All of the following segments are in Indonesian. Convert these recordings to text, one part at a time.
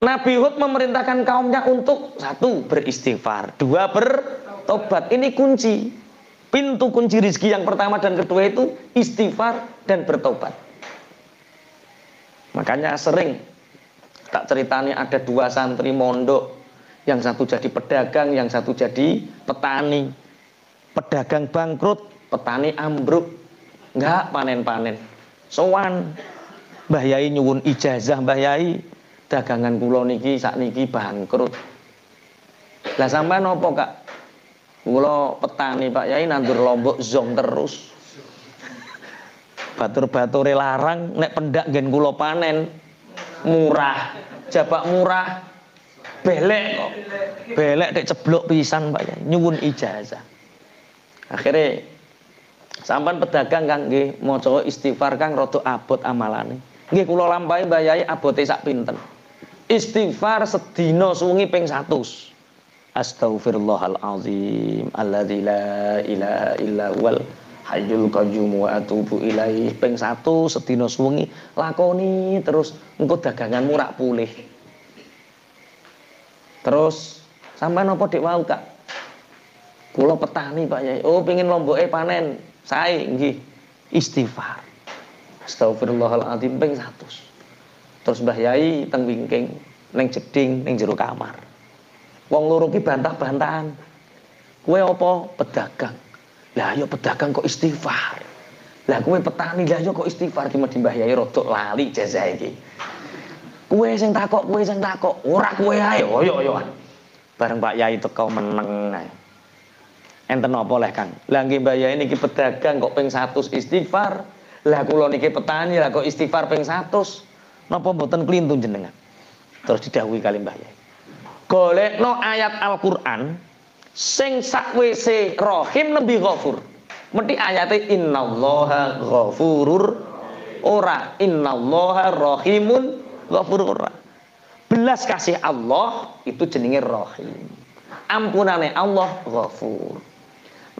Nabi Hud memerintahkan kaumnya untuk satu, beristighfar, dua, bertobat. Ini kunci. Pintu kunci rizki yang pertama dan kedua itu istighfar dan bertobat. Makanya sering tak ceritanya ada dua santri mondok, yang satu jadi pedagang, yang satu jadi petani. Pedagang bangkrut, petani ambruk, enggak panen-panen. Sowan Mbah Yai nyuwun ijazah, Mbah Yai dagangan kula niki sakniki bangkrut. Lah sampean napa, Kak? Kula petani, Pak Yai, nandur lombok zong terus. Batur-bature larang nek pendak nggen kula panen murah. Jabak murah belek kok. Belek nek ceblok pisan, Pak Yai. Nyuwun ijazah. Akhirnya sampean pedagang Kang nggih maca istighfar Kang rada abot amalane. Nggih kula lampahi Mbah Yai abote sak pinten. Istighfar sedina suwengi ping 100. Astaghfirullahalazim alladzi la ilaha illa huwal hayyul qayyum wa atubu ilaih ping 1 sedina suwengi lakoni terus engko daganganmu rak pulih. Terus sampean napa dik wau Kak? Kula petani Pak Yai. Oh pengin lomboke panen. Sae nggih. Istighfar. Astagfirullahaladzim ping 100. Terus Mbah Yai teng wingking, ning jeding, ning jero kamar. Wong loro ki bantah-bantahan. Kowe apa? Pedagang. Lah ya pedagang kok istighfar. Lah kowe petani, lah ya kok istighfar. Di Mbah Yai rodok lali jazah iki. Kowe sing takok, kowe sing takok. Ora kowe ae, oyo-oyoan. Bareng Pak Yai teko meneng ae. Enten apa leh Kang? Lah nggih Mbah Yai niki pedagang kok ping 100 istighfar. Lah kula niki petani lah kok istighfar ping 100. Napa mboten klintun jenengan? Terus didhawuhi kali Mbah Yai. Golekno ayat Al-Qur'an sing sakwise Rahim nembe Ghafur. Mesti ayate innallaha ghafurur ora innallaha rahimun ghafur ora. Belas kasih Allah itu jenenge Rahim. Ampunane Allah Ghafur.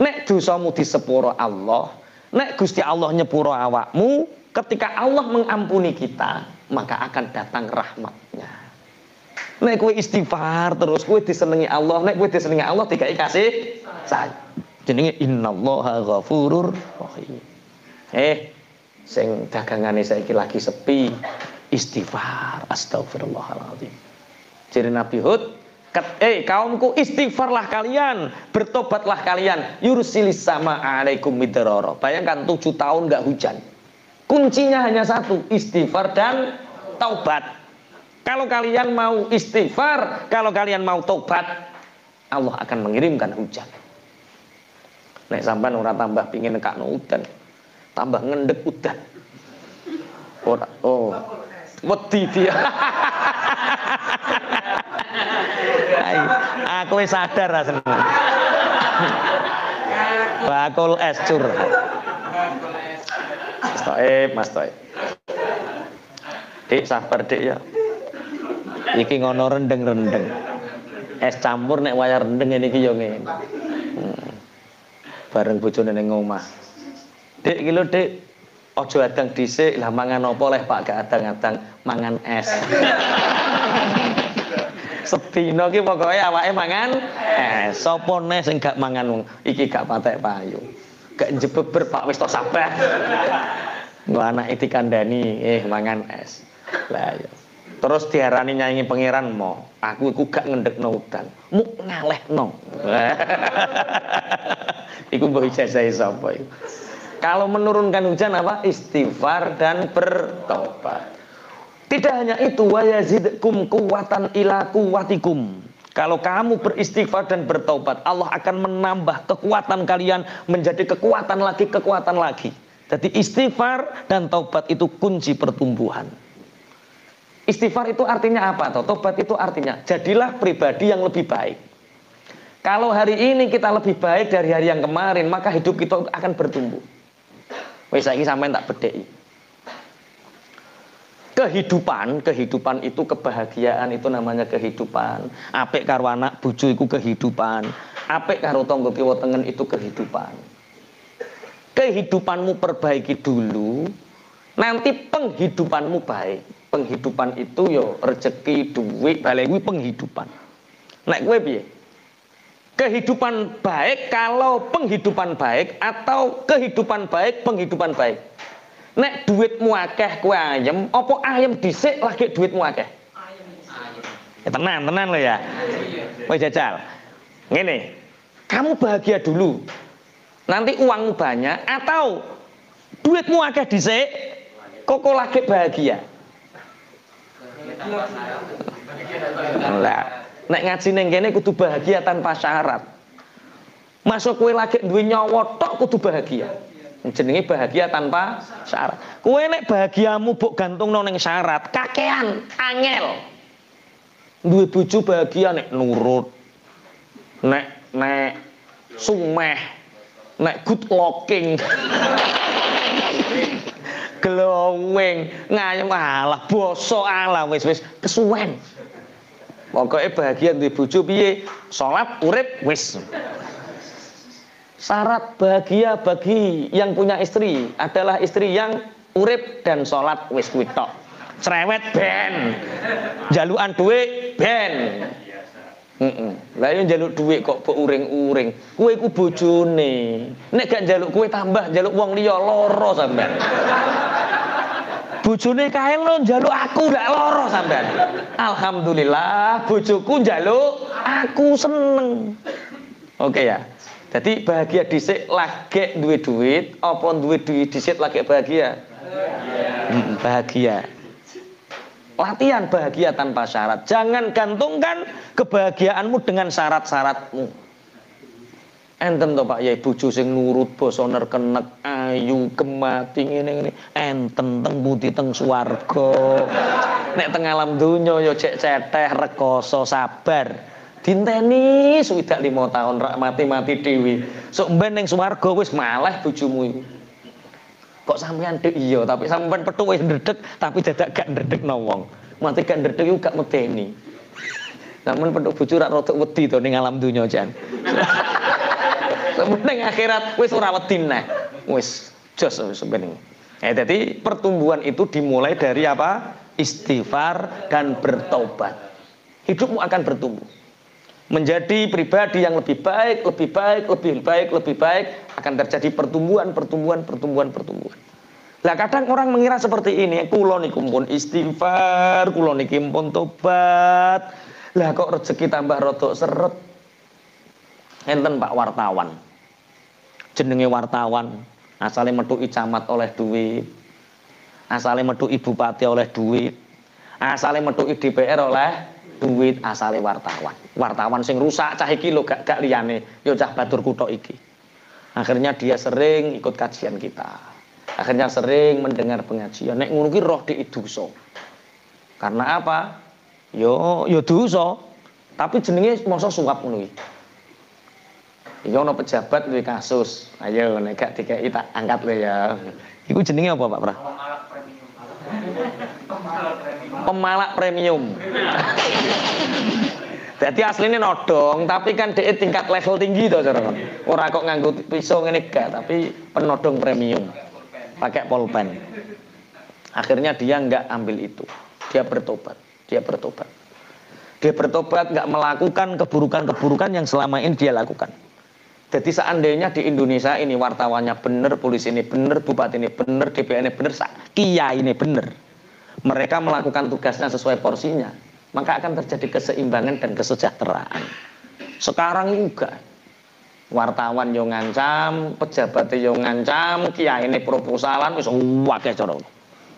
Nek dosamu disepuro Allah, nek Gusti Allah nyepuro awakmu, ketika Allah mengampuni kita, maka akan datang rahmatnya. Nek kowe istighfar terus kowe disenengi Allah, nek kowe disenengi Allah dikai kasih sayang. Jenenge innallaha ghafurur rahim. Sing dagangane saiki lagi sepi, istighfar, astagfirullahaladzim. Jadi Nabi Hud, kaumku istighfarlah kalian, bertobatlah kalian, yursilis sama alaikum midrara. Bayangkan 7 tahun nggak hujan. Kuncinya hanya satu, istighfar dan taubat. Kalau kalian mau istighfar, kalau kalian mau taubat, Allah akan mengirimkan hujan. Nek sampean ora tambah pingin nekakno udan, tambah ngendek udan. Wedi dia. Aku wis sadar rasane. Bakul es cur. Mas Toib. Dik sabar Dik ya. Iki ngono rendeng-rendeng. Es campur nek wayah rendeng iki yo ngene. Bareng bojone ning omah. Dik iki lho Dik, aja adang dhisik. Lah mangan apa leh Pak gak adang-adang mangan es. Sedina ki pokoke awake mangan es. Sapa neh sing gak mangan wong iki gak patek payu. Gak jebeber Pak wis tok sabar. Nggo anake dikandani mangan es. Lah ya. Terus diarani nyanyi pangeran mo. Aku iku gak ngendekno udan. Muk ngalehno. Iku mbok ijazah sapa iku? Kalau menurunkan hujan apa? Istighfar dan bertobat. Tidak hanya itu, wa yazidkum quwwatan ila quwwatikum. Kalau kamu beristighfar dan bertobat, Allah akan menambah kekuatan kalian menjadi kekuatan lagi. Jadi istighfar dan taubat itu kunci pertumbuhan. Istighfar itu artinya apa? Tobat itu artinya jadilah pribadi yang lebih baik. Kalau hari ini kita lebih baik dari hari yang kemarin, maka hidup kita akan bertumbuh. Wes saiki sampean tak bedheki. Kehidupan itu kebahagiaan, itu namanya kehidupan. Apik karo anak bojo iku kehidupan. Apik karo tangga kiwa tengen itu kehidupan. Kehidupanmu perbaiki dulu, nanti penghidupanmu baik. Penghidupan itu yo rezeki, duit, balik kuwi penghidupan. Nek kowe piye? Kehidupan baik kalau penghidupan baik atau kehidupan baik penghidupan baik. Nek duitmu akeh kowe ayem, apa ayem dhisik lagi duitmu akeh? Ya, tenan lo ya. Woi jajal. Ngene. Kamu bahagia dulu. Nanti uangmu banyak atau duitmu akeh dhisik kok lagi bahagia. Lah, nek ngaji ning kene kudu bahagia tanpa syarat. Masuk kowe lagi duwe nyawa tok kudu bahagia. Jenenge bahagia tanpa syarat. Kowe nek bahagiamu mbok gantungno ning syarat, kakean, angel. Duwe bojo bahagia nek nurut. Nek sumeh, nek good looking. Glowing, ngayem alah basa alah wis kesuwen. Pokoke bahagia duwe bojo piye? Salat, urip, wis. Syarat bahagia bagi yang punya istri adalah istri yang urip dan salat wis kuwi tok. Cerewet ben. Jalukan dhuwit ben. Lah yo njaluk dhuwit kok mbok uring-uring. Kowe iku bojone. Nek gak njaluk kowe tambah njaluk wong liya lara sampean. Bojone kae lo njaluk aku gak lara sampean. Alhamdulillah bojoku njaluk aku seneng. Oke ya. Jadi bahagia dhisik lagi duwe duit apa duwe duit dhisik lagi bahagia? Bahagia. Latihan bahagia tanpa syarat. Jangan gantungkan kebahagiaanmu dengan syarat-syaratmu. Enten to Pak Yai bojo sing nurut basa nerkenek ayu gemati ngene-ngene enten teng pundi teng swarga. Nek teng alam donya ya cek ceteh rekoso sabar. Dinteni swidak 5 tahun rak mati-mati dhewe. Sok mben ning swarga wis maleh bojomu iku. Kok sampean ndek iya tapi sampean petuk wis ndredeg tapi dadak gak ndredegno wong. Mati gak ndredeg iku gak medeni. Sampeyan petuk bojo rak rodok wedi to ning alam donya jan. Ning akhirat wis ora wedi neh. Wis jos sampeyan. Jadi pertumbuhan itu dimulai dari apa? Istighfar dan bertobat. Hidupmu akan bertumbuh. Menjadi pribadi yang lebih baik, lebih baik, lebih baik, lebih baik, akan terjadi pertumbuhan. Lah kadang orang mengira seperti ini, kula niku pun istighfar, kula niki pun tobat. Lah kok rezeki tambah rodok seret. Enten Pak wartawan. Jenenge wartawan, asale metuki camat oleh duit. Asale metuki bupati oleh duit. Asale metuki DPR oleh duit, asale wartawan. Wartawan sing rusak cah iki lho gak liyane, ya cah batur kuthok iki. Akhirnya dia sering ikut kajian kita. Akhirnya sering mendengar pengajian. Nek ngono ki roh dik dosa. Karena apa? Yo dosa. Tapi jenenge masa suap ngono iki. Iki ono pejabat duwe kasus. Ayo nek gak dikeki tak angkat lho ya. Iku jenenge apa Pak Pra? Pemalak premium. Jadi aslinya nodong, tapi kan dia tingkat level tinggi tuh cara. Ora kok nganggo pisau ngene gak, tapi penodong premium. Pakai pulpen. Akhirnya dia nggak ambil itu. Dia bertobat. Dia bertobat nggak melakukan keburukan-keburukan yang selama ini dia lakukan. Jadi seandainya di Indonesia ini wartawannya benar, polisi ini benar, bupati ini benar, DPR ini benar, kiai ini benar. Mereka melakukan tugasnya sesuai porsinya, maka akan terjadi keseimbangan dan kesejahteraan. Sekarang juga wartawan yo ngancam, pejabat yo ngancam, kiai ini proposalan wis akeh cara.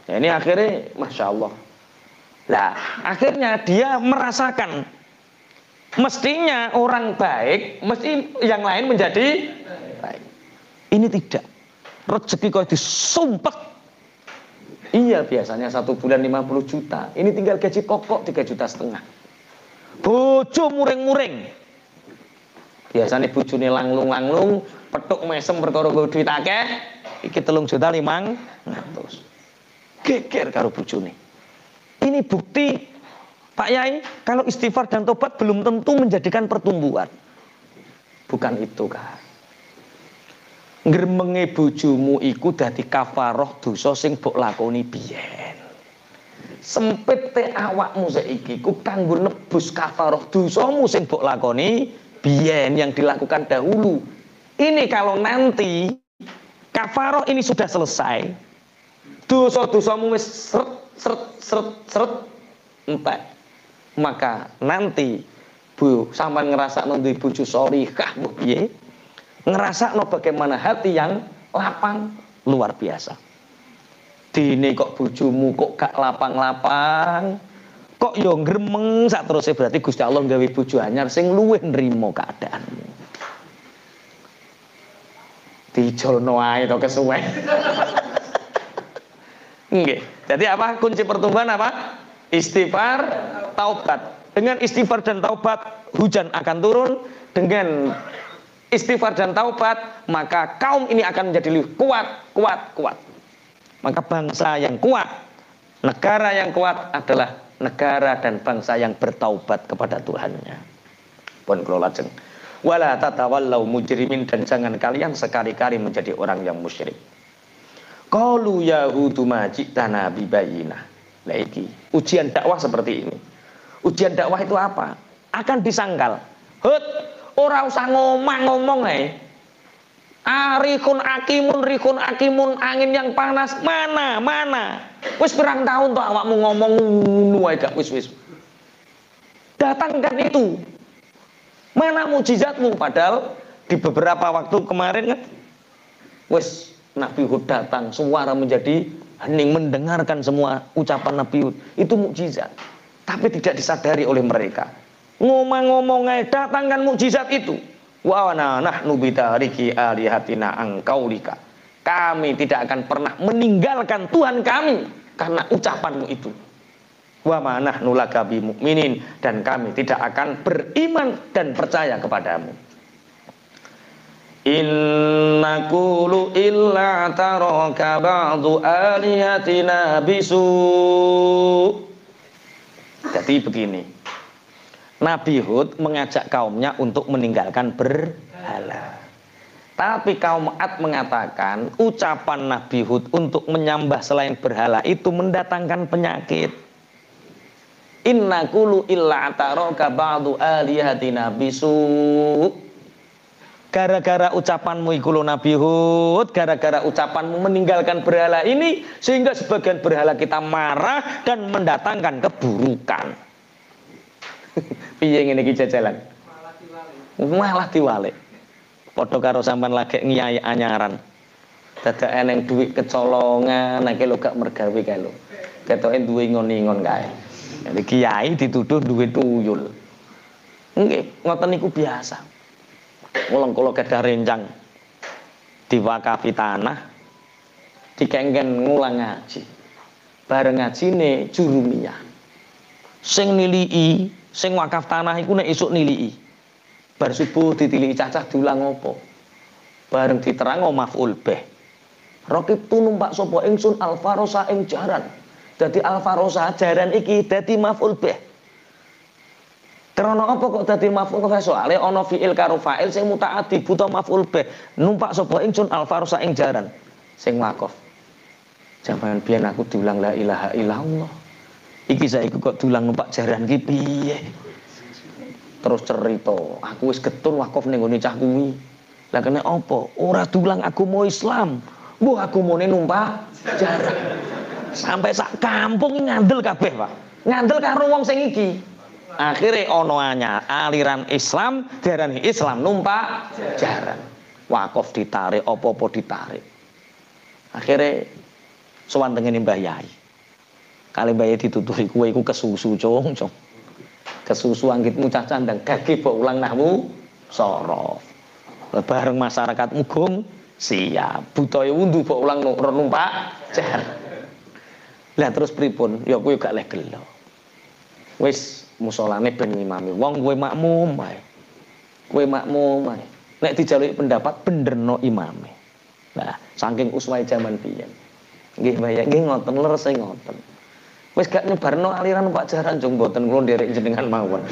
Ya ini akhirnya Masya Allah. Lah akhirnya dia merasakan mestinya orang baik, mesti yang lain menjadi baik. Ini tidak. Rezeki kau disumpet. Iya biasanya 1 bulan 50 juta. Ini tinggal gaji pokok 3,5 juta. Bojo muring-muring. Biasanya bojone langlung-langlung, petuk mesem perkara nggo duit akeh, iki 3,5 juta. Geger karo bojone. Ini bukti Pak Yai, kalau istighfar dan tobat belum tentu menjadikan pertumbuhan. Bukan itu kan. Ngremenge bojomu iku dadi kafaroh dosa sing mbok lakoni biyen. sempit te awakmu saiki ku kanggo nebus kafaroh dosamu sing mbok lakoni biyen yang dilakukan dahulu. Ini kalau nanti kafaroh ini sudah selesai, dosa-dosamu wis seret entek, maka nanti bu sampean ngrasakno duwe bojo sholihah mbok piye, ngrasakno bagaimana hati yang lapang luar biasa. Dene kok bojomu kok gak lapang-lapang, kok yo gremeng sak terusé, berarti Gusti Allah gawe bojo anyar sing luwih nrimo keadaanmu. Dijolno ae to kesuwen. Nggih. Jadi apa kunci pertumbuhan apa? Istighfar, taubat. Dengan istighfar dan taubat hujan akan turun. Dengan istighfar dan taubat maka kaum ini akan menjadi lebih kuat. Maka bangsa yang kuat, negara yang kuat adalah negara dan bangsa yang bertaubat kepada Tuhannya. Pun kula lajeng wala tatawallau mujrimin, dan jangan kalian sekali-kali menjadi orang yang musyrik. Qalu yahudu ma ji'tana bibayinah. Lah iki ujian dakwah seperti ini. Ujian dakwah itu apa? Akan disangkal. Hut, ora usah ngomong ae. Rikun akimun, angin yang panas, mana? Wis pirang tahun toh awakmu ngomong ngono ae gak wis. Datangkan itu. Mana mukjizatmu? Padahal di beberapa waktu kemarin kan wis Nabi Hud datang, suara menjadi hening, mendengarkan semua ucapan Nabi Hud. Itu mukjizat. Tapi tidak disadari oleh mereka. Ngomong ae, datangkan mukjizat itu. Wa nahnu bitariki alihatina angkaulika. Kami tidak akan pernah meninggalkan Tuhan kami karena ucapanmu itu. Wa ma nahnu laka bimu'minin, dan kami tidak akan beriman dan percaya kepadamu. Innaqulu illa taraka ba'du alihatina bisu. Jadi begini, Nabi Hud mengajak kaumnya untuk meninggalkan berhala. Tapi kaum Ad mengatakan ucapan Nabi Hud untuk menyembah selain berhala itu mendatangkan penyakit. Innaqulu illa taraka ba'du alihatina bisu. Gara-gara ucapanmu iku Nabi Hud, gara-gara ucapanmu meninggalkan berhala ini, sehingga sebagian berhala kita marah dan mendatangkan keburukan. Piye ngene iki jajalan? Malah diwalik. Padha karo sampean lagi ngiyai anyaran. Dadak eneng duit kecolongan, nek lho gak mergawe kae lho. Ketoke duwe ngon-ngon kae. Jadi kiai dituduh duwe tuyul. Nggih, ngoten niku biasa. Muleng kula kedah rencang diwakafi tanah, dikengken ngulang ngaji. Bareng ngajine jurumiyah. Sing nilii, sing wakaf tanah iku nek esuk nilii. Bar subuh ditiliki cacah diulang apa? Bareng diterangno maf'ul bih. Raqib tu numpak sapa ingsun alfarosa ing jaran. Dadi alfarosa jaran iki dadi maf'ul bih. Karena apa kok dadi maf'ul bih? Soale ana fi'il karo fa'il sing mutaaddi buta maf'ul bih. Numpak sapa ingsun alfarosa ing jaran. Sing wakaf. Jaman biyen aku diulang la ilaha illallah. Iki saiki kok diulang numpak jaran ki piye? Terus cerita, aku wis getun wakaf ning gone cah kuwi. Lah kene apa? Ora dulang agama Islam. Mbah agamane numpak jaran. Sampai sak kampung ngandel kabeh, Pak. Ngandel karo wong sing iki. Akhire ana aliran Islam diarani Islam numpak jaran. Wakaf ditarik, apa-apa ditarik. Akhire sowan tengene Mbah Yai. Kali Mbah Yai dituturi kowe iku kesusu, Cung. Kesusu anggitmu cah candang gage mbok ulang nahmu sorof. Bareng masyarakat mugung siap. Budaya wundu mbok ulang numpak jaran. Lah terus pripun? Ya kowe gak leh gelo. Wis musolane ben ngimami. Wong kowe makmum ae. Kowe makmum ae. Nek dijaluki pendapat benerno imame. Nah, saking uswai jaman biyen. Nggih Mbah ya, nggih ngoten leres ngoten. Wis gak nyebarno aliran numpak jaran jung mboten kula nderek jenengan mawon.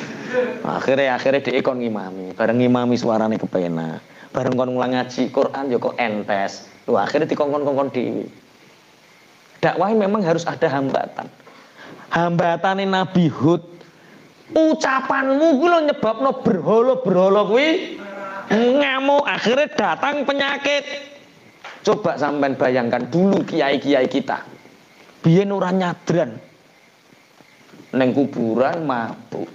Akhire dhek kon ngimami. Bareng ngimami suarane kepenak. Bareng kon ngulang ngaji Quran ya kok entes. Lho akhire dikongkon-kongkon dhewe. Dakwah memang harus ada hambatan. Hambatane Nabi Hud, ucapanmu kuwi lho nyebabno berhala-berhala kuwi ngamuk, akhirnya datang penyakit. Coba sampean bayangkan dulu kiai-kiai kita biyen ora nyadran neng kuburan mabuk.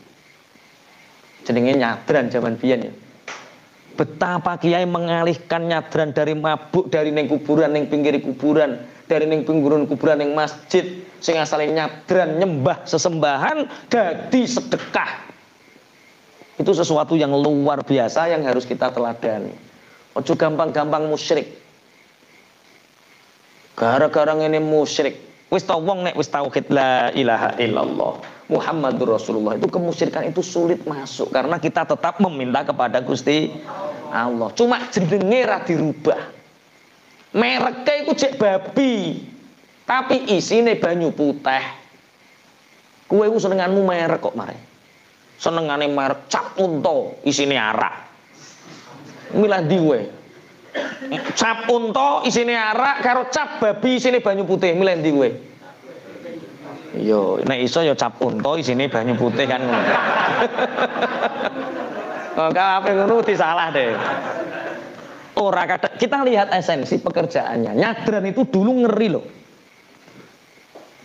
Jenenge nyadran zaman biyen ya. Betapa kiai mengalihkan nyadran dari mabuk, dari neng kuburan, neng pinggir kuburan, dari neng pinggiran kuburan, neng masjid, sing asale nyadran nyembah sesembahan dadi sedekah. Itu sesuatu yang luar biasa yang harus kita teladani. Ojo gampang-gampang musyrik. Gara-gara ngene musyrik, wis tau wong nek wis tauhid la ilaha illallah Muhammadur Rasulullah, itu kemusyrikan itu sulit masuk karena kita tetap meminta kepada Gusti Allah. Cuma jenenge ra dirubah. Mereknya iku jek babi, tapi isine banyu putih. Kowe iku senenganmu merek kok mare. Senengane merek cap unta isine arak. Milah ndi kowe? Cap unta isine arak karo cap babi isine banyu putih, milih ndi kowe? Yo, nek iso ya cap unta isine banyu putih kan ngono. Kok kabeh ngono disalah deh. Ora kadang kita lihat esensi pekerjaannya. Nyadran itu dulu ngeri loh.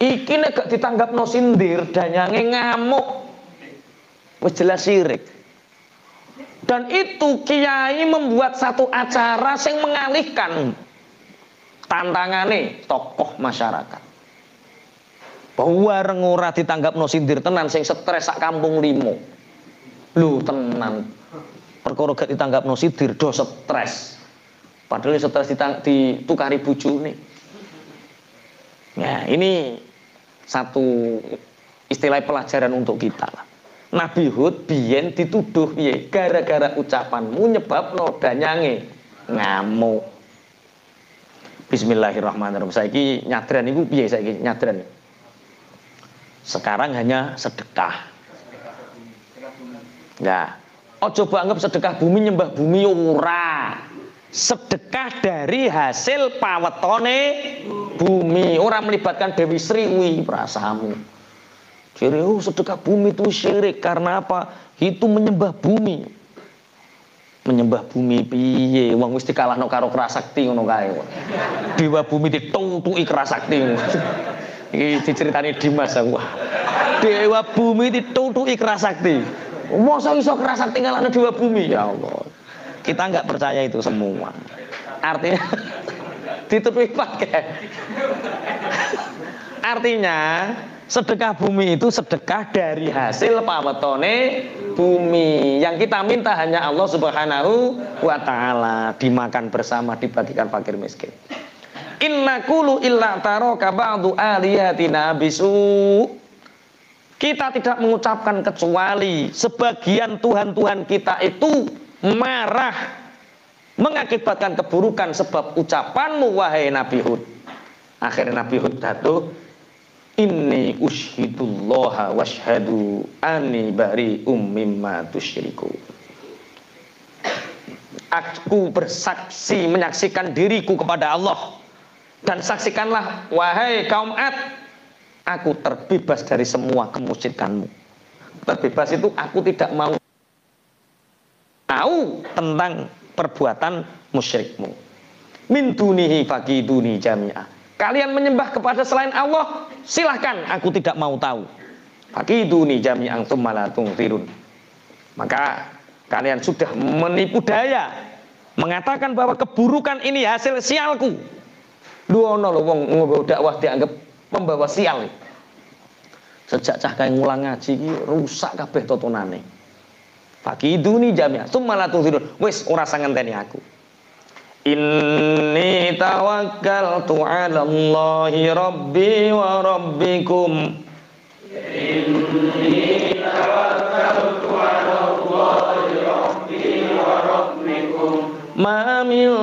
Iki nek gak ditanggapno sindir danyange ngamuk. Wis jelas syirik. Dan itu kiai membuat satu acara sing mengalihkan tantangane tokoh masyarakat. Bahwa ora ditanggapno sindir tenan sing stres sak kampung limo. Lho tenan. Perkara gak ditanggapno sindir do stres. Padahal stres ditukari bojone. Nah, ini satu istilah pelajaran untuk kita lah. Nabi Hud biyen dituduh piye? Gara-gara ucapanmu nyebabno danyange ngamuk. Bismillahirrahmanirrahim. Saiki nyadran iku piye saiki nyadran? Sekarang hanya sedekah. Nah, ojo anggap sedekah bumi nyembah bumi ora. Sedekah dari hasil pawetone bumi, ora melibatkan Dewi Sri kuwi prasamu. Jadi sedekah bumi itu syirik karena apa? Itu menyembah bumi. Menyembah bumi piye? Wong wis dikalahno karo Kerasakti ngono kae. Dewa bumi ditutuki Kerasakti. Iki diceritani Dimas aku. Dewa bumi ditutuki Kerasakti. Mosok iso Kerasakti ngalahno dewa bumi? Ya Allah. Kita nggak percaya itu semua. Artinya ditutupi pakai. Artinya sedekah bumi itu sedekah dari hasil pawetone bumi. Yang kita minta hanya Allah Subhanahu wa taala, dimakan bersama, dibagikan fakir miskin. Inna qulu illa taraka ba'du aliyatina bisu. Kita tidak mengucapkan kecuali sebagian Tuhan-Tuhan kita itu marah, mengakibatkan keburukan sebab ucapanmu wahai Nabi Hud. Akhirnya Nabi Hud jatuh, inni ushidullaha washhadu anni bari'um mimma tusyriku. Aku bersaksi, menyaksikan diriku kepada Allah, dan saksikanlah wahai kaum Ad, aku terbebas dari semua kemusyrikanmu. Terbebas itu aku tidak mau tahu tentang perbuatan musyrikmu. Min dunihi fakiduni jami'ah. Kalian menyembah kepada selain Allah, silahkan, aku tidak mau tahu. Fakiduni jami'an tsumma la tungtirun. Maka kalian sudah menipu daya, mengatakan bahwa keburukan ini hasil sialku. Duono lho wong ngombe dakwah dianggap pembawa sial. Sejak cah kae ngulang ngaji iki rusak kabeh totonane. Fakiduni jami'ah tsumma la tungtirun. Wis ora sangenteni aku. Inni tawakkaltu 'ala Allahi rabbi wa rabbikum. Inni tawakkaltu 'ala Allahi rabbi wa rabbikum. Ma min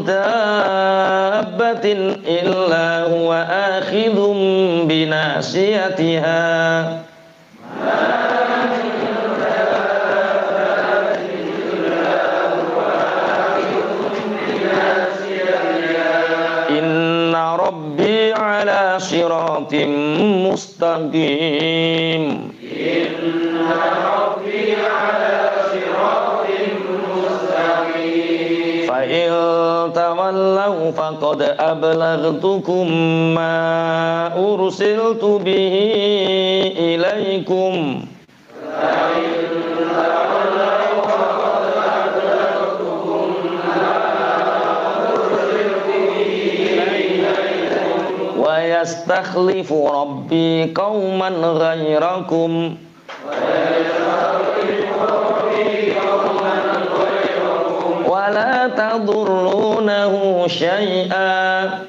dabbatin illa huwa akhidhum binasiyatiha. siratim mustaqim. Inna rabbi ala siratim mustaqim. Fa in tawallaw faqad ablaghtukum ma ursiltu bihi ilaikum. Yastakhlifu rabbi qauman ghairakum wa la tadurrunahu syai'a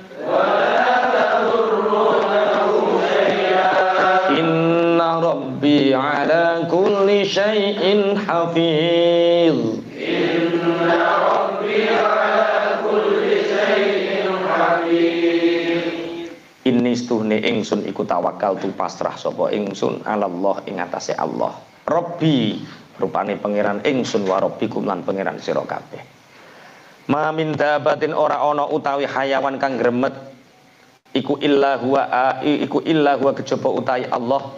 inna rabbi ala kulli syai'in hafiz. Inni stuhne ingsun iku tawakal tu pasrah sapa ingsun Allah ing atase Allah. Rabbi rupane pangeran ingsun wa rabbikum lan pangeran sira kabeh. Ma min dabatin ora ana utawi hayawan kang gremet iku illa huwa kejaba utawi Allah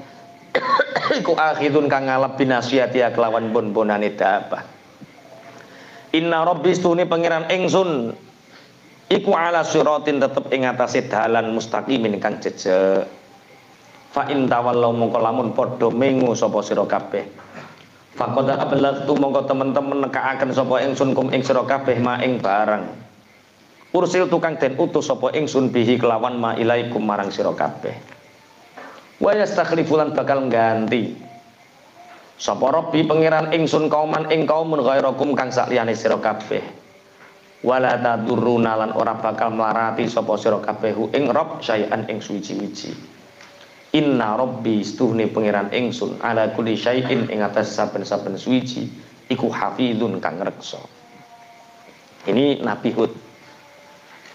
iku akhidun kang ngalap binasiyati kelawan bon-bonane dabah. Inna rabbi stuhne pangeran ingsun iku ala siratin tetep ing atase dalan mustaqimin kang jejeg. Fa in tawallau mongko lamun padha mengu sapa sira kabeh. Faqad ablagtu mongko temen-temen nekaaken sapa ingsun kum ing sira kabeh ma ing barang. Ursil tukang den utus sapa ingsun bihi kelawan ma ilaikum marang sira kabeh. Wa yastakhlifu lan bakal ganti sapa Rabbi pangeran ingsun kauman ing kaumun ghairakum kang sakliyane sira kabeh. Wala tadurruna lan ora bakal melarati sapa sira kabeh ing Rabb syai'an ing suci-wiji. Inna rabbi stuhne pangeran ingsun ala kulli syai'in ing atas saben-saben suci iku hafizun kang ngreksa. Ini Nabi Hud.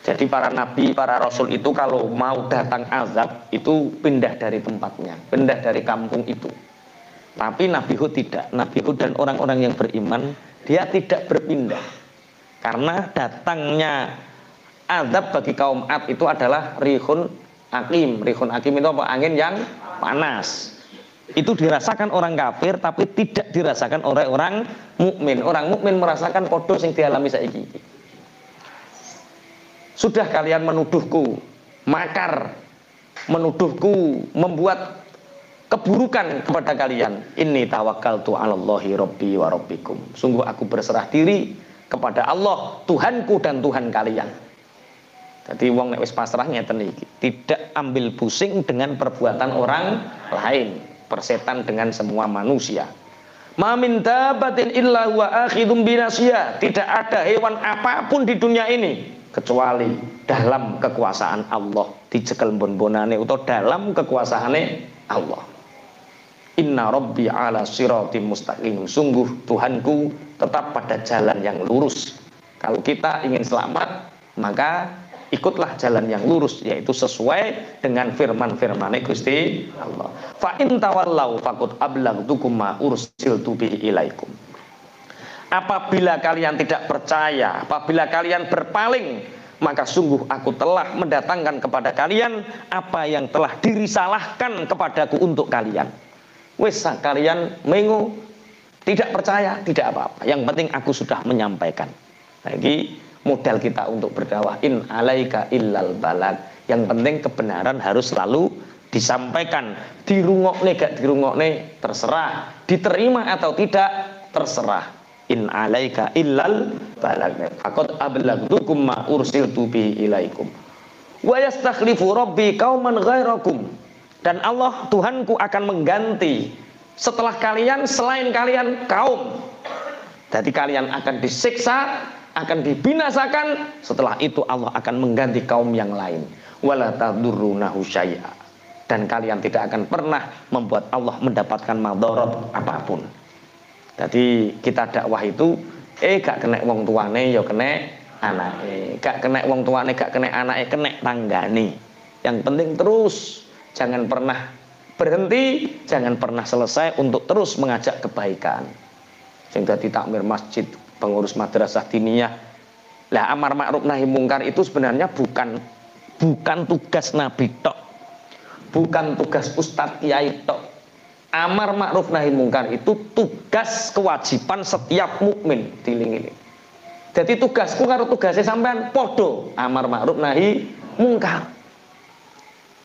Jadi para nabi, para rasul itu kalau mau datang azab itu pindah dari tempatnya, pindah dari kampung itu. Tapi Nabi Hud tidak. Nabi Hud dan orang-orang yang beriman dia tidak berpindah. Karena datangnya azab bagi kaum Ad itu adalah rihun akim. Rihun akim itu apa? Angin yang panas. Itu dirasakan orang kafir tapi tidak dirasakan oleh orang mukmin. Orang mukmin merasakan podo sing dialami saiki. Sudah kalian menuduhku makar, menuduhku membuat keburukan kepada kalian. Inni tawakkaltu 'alallahi rabbi wa rabbikum. Sungguh aku berserah diri kepada Allah, Tuhanku dan Tuhan kalian. Jadi wong nek wis pasrah ngeten iki, tidak ambil pusing dengan perbuatan orang lain, persetan dengan semua manusia. Ma min dabatin illa huwa akhidum binasiyah. Tidak ada hewan apapun di dunia ini kecuali dalam kekuasaan Allah, dicekel bon-bonane utawa dalam kekuasaane Allah. Inna rabbi ala siratim mustaqim. Sungguh Tuhanku tetap pada jalan yang lurus. Kalau kita ingin selamat, maka ikutlah jalan yang lurus, yaitu sesuai dengan firman-firman Gusti Allah. Fa in tawallau faqad ablaghtukum ma ursiltu bihi ilaikum. Apabila kalian tidak percaya, apabila kalian berpaling, maka sungguh aku telah mendatangkan kepada kalian apa yang telah dirisalahkan kepadaku untuk kalian. Wes kalian mengu, tidak percaya, tidak apa-apa. Yang penting aku sudah menyampaikan. Lagi modal kita untuk berdakwah, in alaika illal balag. Yang penting kebenaran harus selalu disampaikan. Dirungokne gak dirungokne terserah, diterima atau tidak terserah. In alaika illal balag. Faqad ablaghtukum ma ursiltu bihi ilaikum. Wa yastakhlifu rabbi qauman ghairakum. Dan Allah Tuhanku akan mengganti setelah kalian, selain kalian, kaum. Jadi kalian akan disiksa, akan dibinasakan. Setelah itu Allah akan mengganti kaum yang lain. Wala tadurrunahu syai'a. Dan kalian tidak akan pernah membuat Allah mendapatkan madarat apapun. Jadi kita dakwah itu gak kena wong tuane ya kena anake. Gak kena wong tuane, gak kena anake, kena tanggane. Yang penting terus, jangan pernah berhenti, jangan pernah selesai untuk terus mengajak kebaikan. Sing dadi takmir masjid, pengurus madrasah diniyah. Lah amar ma'ruf nahi mungkar itu sebenarnya bukan tugas Nabi tok. bukan tugas ustadz kiai tok. Amar ma'ruf nahi mungkar itu tugas kewajiban setiap mukmin, diling-iling. Jadi tugasku karo tugasnya sampean podo, amar ma'ruf nahi mungkar.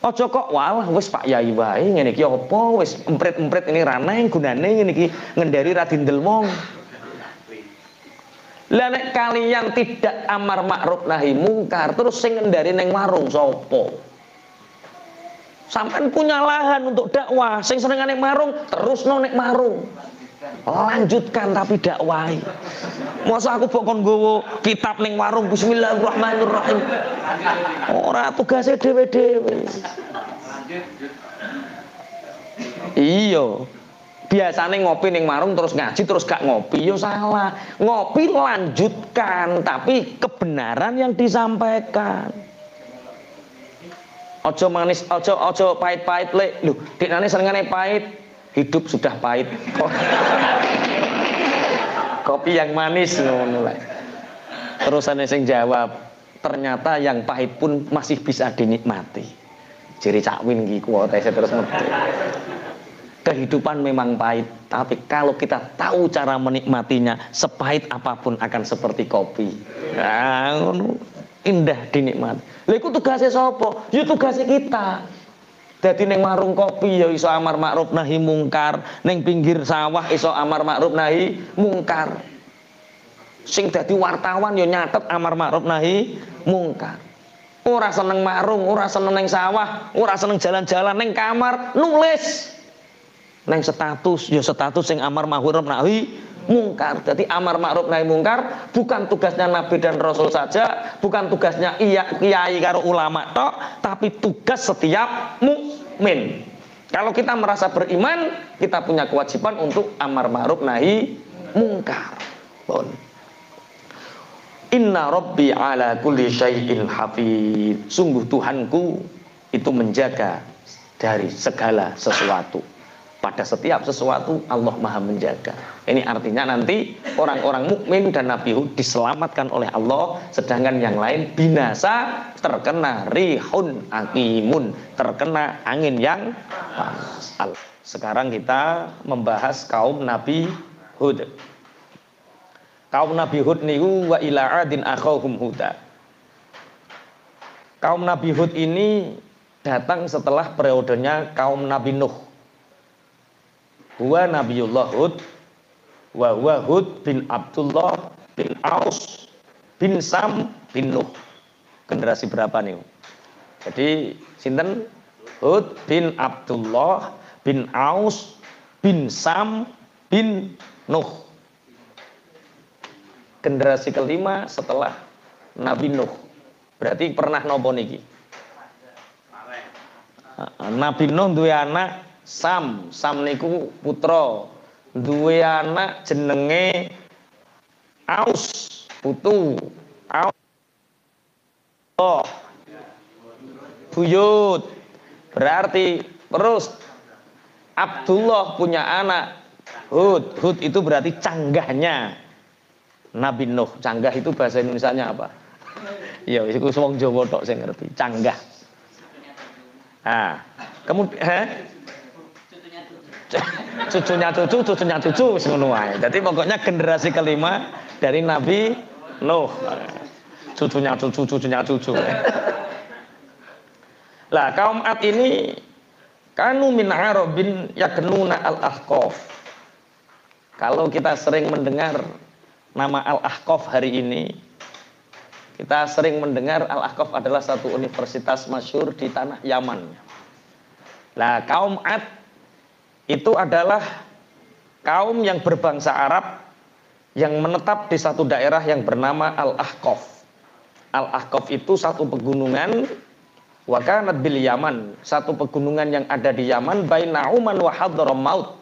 Ojo kok walah wis Pak Yai wae ngene iki apa wis emprit-emprit ini raneh gunane ngene iki ngendari ra dindel wong. Lah nek kalian tidak amar ma'ruf nahi mungkar terus sing ngendari ning warung sapa? Sampai punya lahan untuk dakwah, sing seneng nek marung, terus nek marung. Lanjutkan tapi dakwai. Masa aku pokon nggowo kitab ning warung bismillahirrahmanirrahim. Ora tugase dhewe-dhewe. Iya. Biasane ngopi ning warung terus ngaji terus gak ngopi, yo salah. Ngopi lanjutkan tapi kebenaran yang disampaikan. Ojo manis, ojo pahit-pahit le. Lho, dikane senengane pahit, hidup sudah pahit. Kopi yang manis ngono lek. Terusane sing jawab, ternyata yang pahit pun masih bisa dinikmati. Jiri Cakwin iki kuwote terus metu. Kehidupan memang pahit, tapi kalau kita tahu cara menikmatinya, sepahit apapun akan seperti kopi. Nah, ngono. Indah dinikmati. Lha iku tugase sapa? Ya tugase kita. Dadi ning warung kopi ya iso amar ma'ruf nahi mungkar, ning pinggir sawah iso amar ma'ruf nahi mungkar. Sing dadi wartawan ya nyatet amar ma'ruf nahi mungkar. Ora seneng marung, ora seneng ning sawah, ora seneng jalan-jalan ning kamar, nulis. Ning status ya status sing amar ma'ruf nahi mungkar. Jadi amar ma'ruf nahi mungkar bukan tugasnya Nabi dan Rasul saja, bukan tugasnya kiai karo ulama tok, tapi tugas setiap mukmin. Kalau kita merasa beriman, kita punya kewajiban untuk amar ma'ruf nahi mungkar. Bon. Inna rabbi ala kulli syai'in hafid. Sungguh Tuhanku itu menjaga dari segala sesuatu. Pada setiap sesuatu Allah Maha menjaga. Ini artinya nanti orang-orang mukmin dan Nabi Hud diselamatkan oleh Allah, sedangkan yang lain binasa terkena rihun aqimun, terkena angin yang panas. Sekarang kita membahas kaum Nabi Hud. Kaum Nabi Hud niku wa ila adin akhahum huda. Kaum Nabi Hud ini datang setelah periodenya kaum Nabi Nuh. Huwa Nabiullah Hud wa huwa Hud bin Abdullah bin Aus bin Sam bin Nuh. Generasi berapa nih? Jadi sinten? Hud bin Abdullah bin Aus bin Sam bin Nuh. Generasi kelima setelah Nabi Nuh. Berarti pernah nopo niki? Nabi Nuh duwe anak Sam niku putra, duwe anak jenenge Aus, putu. Aus. Oh. Buyut. Berarti terus Abdullah punya anak Hud. Hud itu berarti canggahnya Nabi Nuh. Canggah itu bahasa Indonesianya apa? Ya, iku wong Jawa tok sing ngerti. Canggah. Nah, kemudian cucunya cucu wis ngono wae. Dadi pokoknya generasi kelima dari Nabi Nuh. Cucunya cucu. Lah kaum Ad ini kanu min arabin yaknuna al-ahqaf. Kalau kita sering mendengar nama al-ahqaf hari ini, kita sering mendengar al-ahqaf adalah satu universitas masyhur di tanah Yaman. Lah kaum Ad itu adalah kaum yang berbangsa Arab yang menetap di satu daerah yang bernama Al-Ahqaf. Al-Ahqaf itu satu pegunungan wa kanat bil Yaman, satu pegunungan yang ada di Yaman baina Oman wa Hadramaut,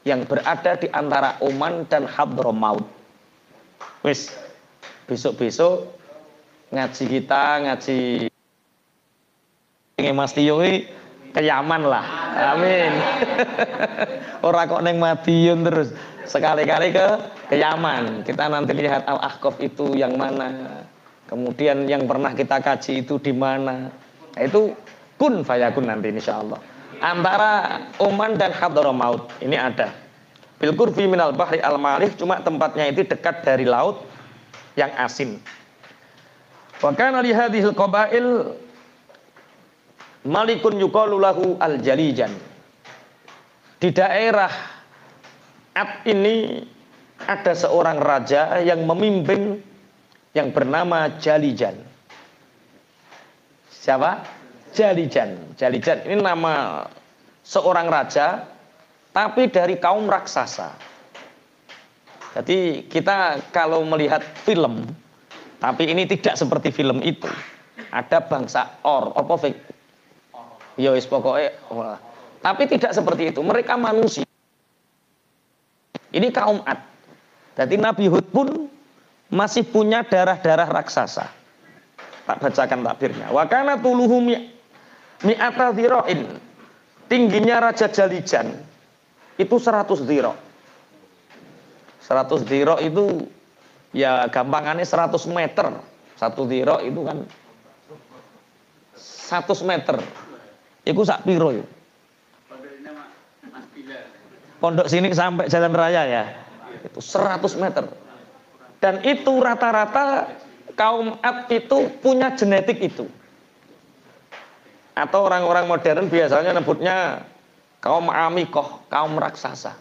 yang berada di antara Oman dan Hadramaut. Wis besok-besok ngaji Mas Tio ke Yaman lah. Amin. Ora kok neng Madiun terus. Sekali-kali ke Yaman. Kita nanti lihat Al-Ahqaf itu yang mana. Kemudian yang pernah kita kaji itu di mana. Nah, itu kun fayakun nanti insyaallah. Antara Oman dan Hadramaut ini ada. Bil qurbi minal bahri al-malih, cuma tempatnya itu dekat dari laut yang asin. Wa kana li hadhil qabail malikun yuqalu lahu al-Jalijan. Di daerah Ad ini ada seorang raja yang memimpin yang bernama Jalijan. Siapa? Jalijan. Jalijan ini nama seorang raja, tapi dari kaum raksasa. Jadi kita kalau melihat film, tapi ini tidak seperti film itu. Ada bangsa apa fik? Ya wis pokoke. Tapi tidak seperti itu. Mereka manusia. Ini kaum Ad. Jadi Nabi Hud pun masih punya darah-darah raksasa. Tak bacakan takbirnya. Wa kana tuluhu mi'ata dhira'in. Tingginya Raja Jalijan itu 100 dhira'. 100 dhira' itu ya gampangannya 100 meter. 1 dhira' itu kan 100 meter. Iku sak piro yo? Pondok sini sampai jalan raya ya. Itu 100 meter. Dan itu rata-rata kaum Ad itu punya genetik itu. Atau orang-orang modern biasanya nyebutnya kaum Amikoh, kaum raksasa.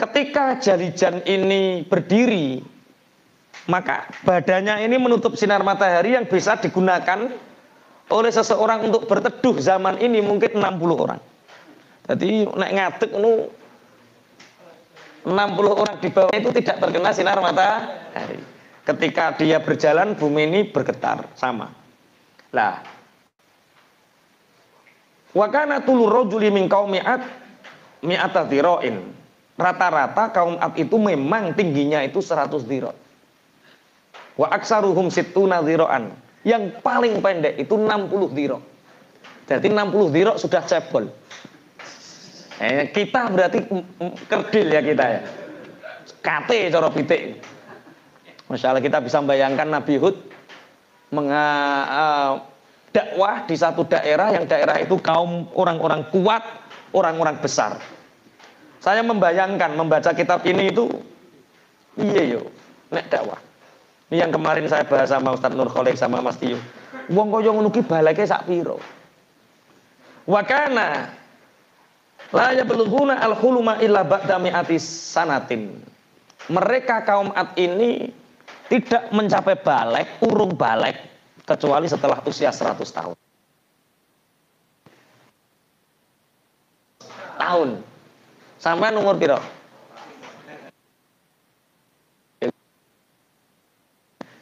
Ketika Jalijan ini berdiri, maka badannya ini menutup sinar matahari yang bisa digunakan oleh seseorang untuk berteduh zaman ini mungkin 60 orang. Jadi nek ngadeg nu 60 orang di bawah itu tidak terkena sinar matahari. Ketika dia berjalan bumi ini bergetar sama. Lah. Wa kana tulur rajuli min qaumi Ad mi'ata dhira'in. Rata-rata kaum Ad itu memang tingginya itu 100 dhira'. Wa aksaruhum sittuna dhira'an. Yang paling pendek itu 60 dhira'. Jadi 60 dhira' sudah cebol. Kita berarti kerdil ya kita ya. Kate cara pitik. Masya Allah kita bisa membayangkan Nabi Hud dakwah di satu daerah yang daerah itu kaum orang-orang kuat, orang-orang besar. Saya membayangkan membaca kitab ini itu iya yo nek dakwah. Ini yang kemarin saya bahas sama Ustaz Nur Khalid sama Mas Tio. Wong kaya ngono ki baleke sak piro? Wa kana la yablughuna al-huluma illa ba'da mi'ati sanatin. Mereka kaum Ad ini tidak mencapai balek, urung balek kecuali setelah usia 100 tahun. Sampai umur piro?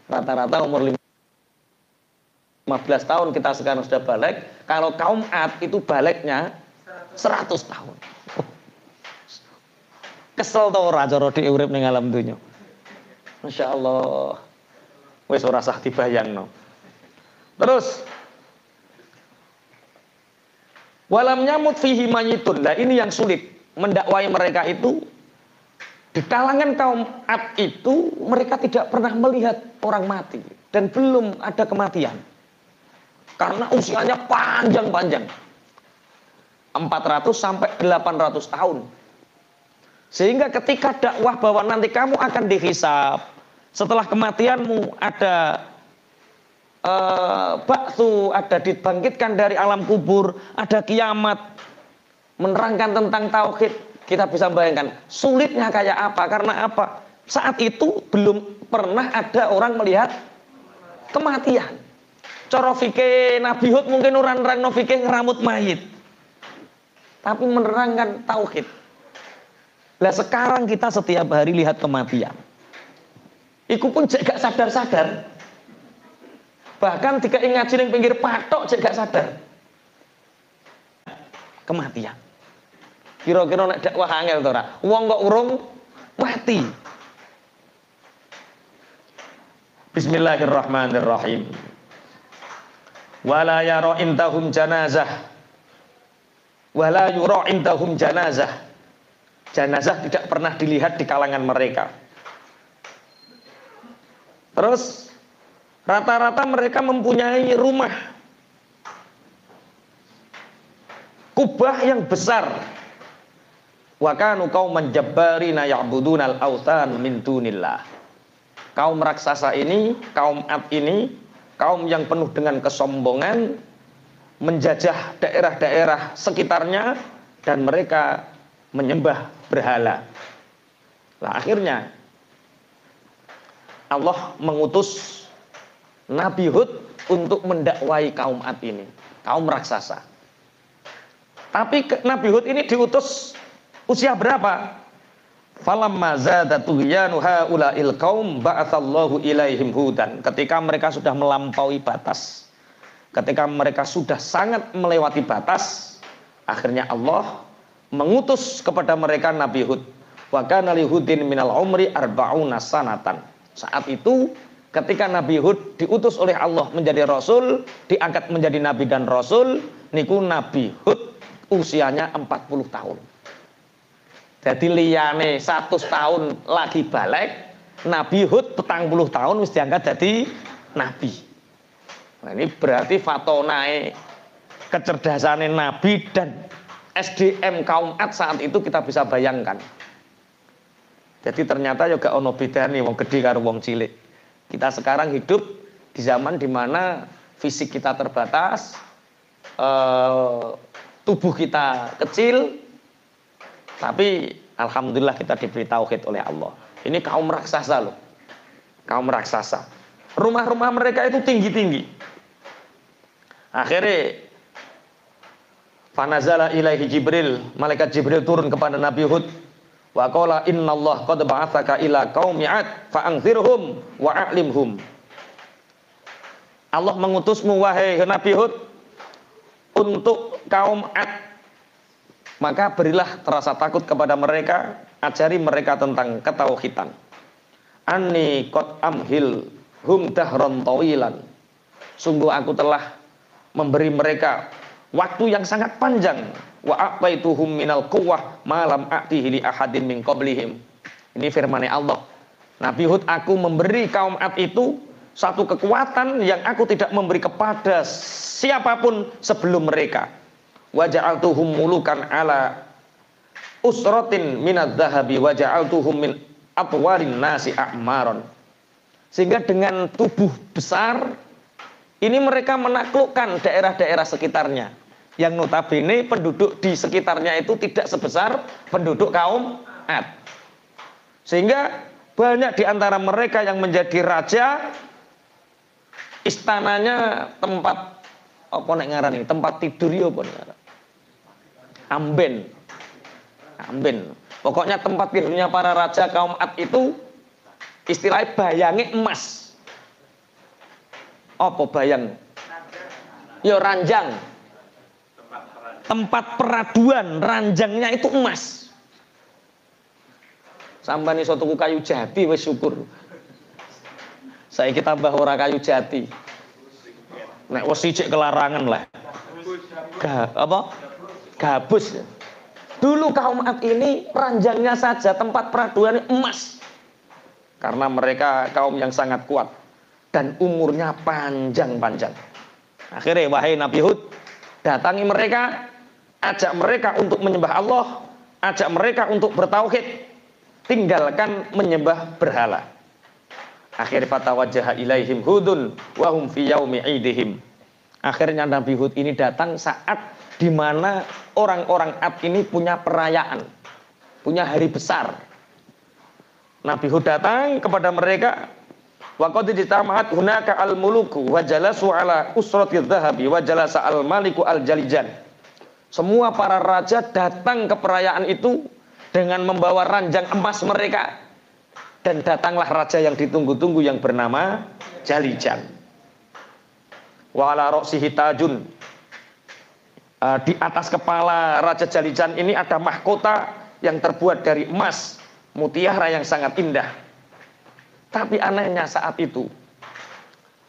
Rata-rata umur 15 tahun kita sekarang sudah balik. Kalau kaum Ad itu baliknya 100 tahun. Kesel to ora cara dhek urip ning alam dunya. Masya Allah. Wis ora sah dibayangno. Terus walam nyamut fihi mayitun. Nah ini yang sulit mendakwai mereka itu. Di kalangan kaum Ad itu mereka tidak pernah melihat orang mati dan belum ada kematian. Karena usianya panjang-panjang. 400 sampai 800 tahun. Sehingga ketika dakwah bahwa nanti kamu akan dihisab, setelah kematianmu ada ba'tsu, ada dibangkitkan dari alam kubur, ada kiamat, menerangkan tentang tauhid, kita bisa bayangkan sulitnya kayak apa. Karena apa? Saat itu belum pernah ada orang melihat kematian. Cara fikih Nabi Hud mungkin orang-orang fikih ngeramut mayit, tapi menerangkan tauhid. Lah sekarang kita setiap hari lihat kematian. Iku pun cek gak sadar-sadar. Bahkan jika ngaji ning pinggir patok cek gak sadar. Kematian. Kira-kira nek dakwah angel to ora? Wong kok urung mati. Bismillahirrahmanirrahim. Wala yara indahum janazah. Wala yura indahum janazah. Janazah tidak pernah dilihat di kalangan mereka. Terus Rata-rata mereka mempunyai rumah kubah yang besar. Wa kanu qauman jabbarina ya'budunal authan min dunillah. Kaum raksasa ini, kaum Ad ini, kaum yang penuh dengan kesombongan, menjajah daerah-daerah sekitarnya dan mereka menyembah berhala. Nah, akhirnya Allah mengutus Nabi Hud untuk mendakwai kaum Ad ini, kaum raksasa. Tapi Nabi Hud ini diutus usia berapa? Falamma zada tughyanu haula'il qaum ba'atsallahu ilaihim hudan. Ketika mereka sudah melampaui batas, ketika mereka sudah sangat melewati batas, akhirnya Allah mengutus kepada mereka Nabi Hud. Wa kana li Hudin minal umri arba'una sanatan. Saat itu ketika Nabi Hud diutus oleh Allah menjadi rasul, diangkat menjadi nabi dan rasul, niku Nabi Hud usianya 40 tahun. Jadi liyane 100 tahun lagi balik, Nabi Hud 40 tahun wis diangkat jadi nabi. Nah, ini berarti fatonae kecerdasannya nabi dan SDM kaum Ad saat itu kita bisa bayangkan. Jadi ternyata juga ono bedane wong gede karo wong cilik. Kita sekarang hidup di zaman dimana fisik kita terbatas, tubuh kita kecil, tapi alhamdulillah kita diberi tauhid oleh Allah. Ini kaum raksasa loh, kaum raksasa. Rumah-rumah mereka itu tinggi-tinggi. Akhirnya fanazala ilaihi Jibril, malaikat Jibril turun kepada Nabi Hud. Wa qala innallaha qad ba'atsaka ila qaumi 'ad fa'anzirhum wa a'limhum. Allah mengutusmu wahai Nabi Hud untuk kaum 'Ad. Maka berilah rasa takut kepada mereka, ajari mereka tentang ketauhidan. Anni qad amhil hum dahran tawilan. Sungguh aku telah memberi mereka waktu yang sangat panjang. Wa aqaituhum minal quwwah ma lam a'tihi li ahadin min qablihim. Ini firman Allah. Nabi Hud, aku memberi kaum Ad itu satu kekuatan yang aku tidak memberi kepada siapapun sebelum mereka. Wa ja'altuhum mulukan ala usratin minadz zahabi wa ja'altuhum min atwarin nasi a'maron. Sehingga dengan tubuh besar ini mereka menaklukkan daerah-daerah sekitarnya. Yang notabene penduduk di sekitarnya itu tidak sebesar penduduk kaum Ad. Sehingga banyak di antara mereka yang menjadi raja, istananya tempat apa nek ngarani, tempat tidur ya apa nek. Amben. Pokoknya tempat tidurnya para raja kaum Ad itu istilahnya bayangnya emas. Apa bayang? Ya ranjang. Tempat peraduan, ranjangnya itu emas. Sampani suatu kayu jati wis syukur. Saiki tambah ora kayu jati. Nek wis sijik kelarangan lah. Gabus. Dulu kaum Ad ini ranjangnya saja tempat peraduan emas. Karena mereka kaum yang sangat kuat dan umurnya panjang-panjang. Akhirnya wahai Nabi Hud, datangi mereka, ajak mereka untuk menyembah Allah, ajak mereka untuk bertauhid, tinggalkan menyembah berhala. Akhirnya fatawajjaha ilaihim Hudun wa hum fi yaumi idihim. Akhirnya Nabi Hud ini datang saat di mana orang-orang Ad ini punya perayaan, punya hari besar. Nabi Hud datang kepada mereka, wa qad ijtama'at hunaka al-muluku wa jalasu ala usrati dzahabi wa jalasa al-maliku al-jalijan. Semua para raja datang ke perayaan itu dengan membawa ranjang emas mereka. Dan datanglah raja yang ditunggu-tunggu yang bernama Jalijan. Wa ala ra'sihi tajun. Di atas kepala Raja Jalijan ini ada mahkota yang terbuat dari emas, mutiara yang sangat indah. Tapi anehnya saat itu,